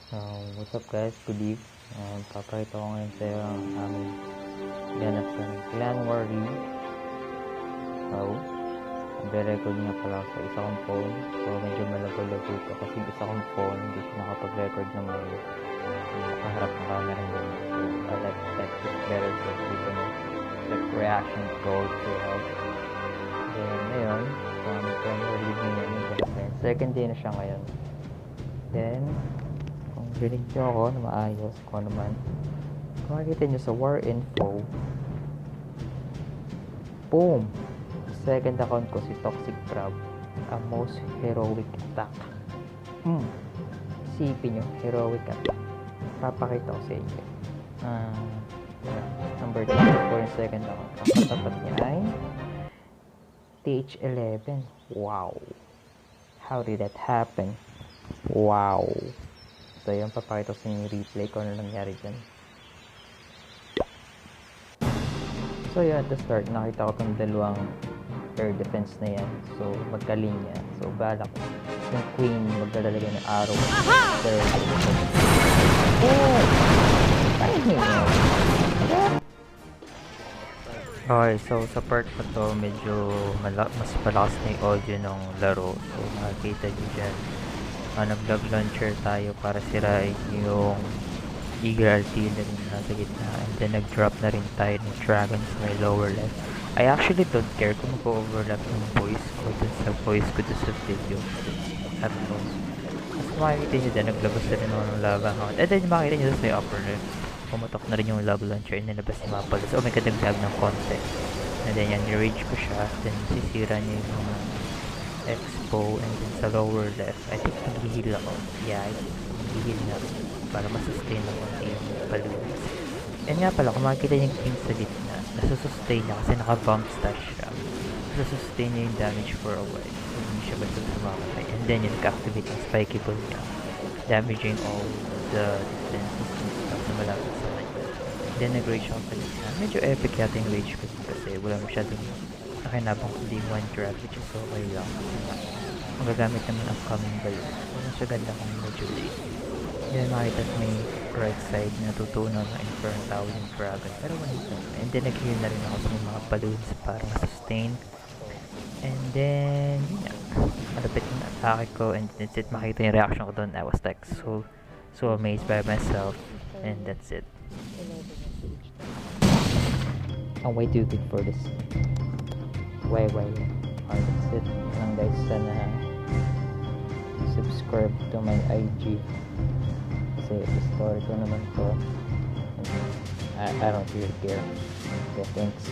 What's up guys? Good eve. Papakita ko ngayon sa iyo ang aming ganap sa Clan War League. Nagre-record nga pala ako sa isa kong phone. So medyo malago-lago ito kasi yung isa kong phone hindi siya nakapag-record ng may nakaharap na camera din. So I like this better so dito na like reaction code to help. Then ngayon, kung Clan War League ngayon, second day na siya ngayon. Then kung rinig nyo ako na maayos, kung ano man, kung makikita nyo sa war info, boom! Second account ko si Toxic Crab, a most heroic attack. Isipin nyo, heroic attack. Papakita ko sa inyo. Number 2 for yung second account. Ang katapat niya ay TH11. Wow! How did that happen? Wow! So yun, papakita ko sa inyo yung replay kung ano nangyari dyan. So yun, at the start, nakita ko itong dalawang air defense na yan. So, magkalinya. So, balak ko. Yung queen, magdadalagay ng arrow. Oh! Ano yun? Okay, so sa part na to, medyo mas palakas na yung audio ng laro. So, makikita nyo dyan. Nag-log launcher tayo para sirain yung Eagle Artillery na nasa gitna, and then nag-drop na rin tayo ng dragon sa may lower left. I actually don't care kung mag-overlap yung voice ko dun sa voice ko dun sa video at all. Mas makikita nyo dyan, naglabas na rin ako ng lava hound, and then makikita nyo dun sa upper left, pumatok na rin yung lava launcher, and nilabas yung mapa. So may kadagdag ng konti, and then yan, nirage ko siya, then sisira niya yung mga expo, and then sa lower left, I think nag-heal ako. Yeah, I think nag-heal na para masustain na konti yung balloons. And nga pala, kung makikita niyo yung king sa gitna, nasusustain niya kasi naka-bump stash siya. Nasusustain niya yung damage for a while. So, hindi siya basta sumamatay. And then, yung nag-activate yung spiky ball niya, damaging all the defenses and stuff na malapit sa kanya. Then, nag-rage ako sa gitna. Medyo epic yata yung rage kasi wala masyadong nakinabang kundi one drag, which is okay lang. Magagamit naman ang coming balloon. So, mas maganda kung medyo late. Yan, makita sa may right side na tutunaw ng Inferno Tower yung dragon. Pero one hit naman. And then, nag-heal na rin ako sa mga balloons para ma-sustain. And then, yun na. Malapit yung atake ko. And that's it. Makita yung reaction ko doon. I was like so amazed by myself. And that's it. I'm way too good for this. Way. Alright, that's it. Lang guys, sana subscribe to my IG. Kasi story ko naman to. I don't really care. Okay, thanks.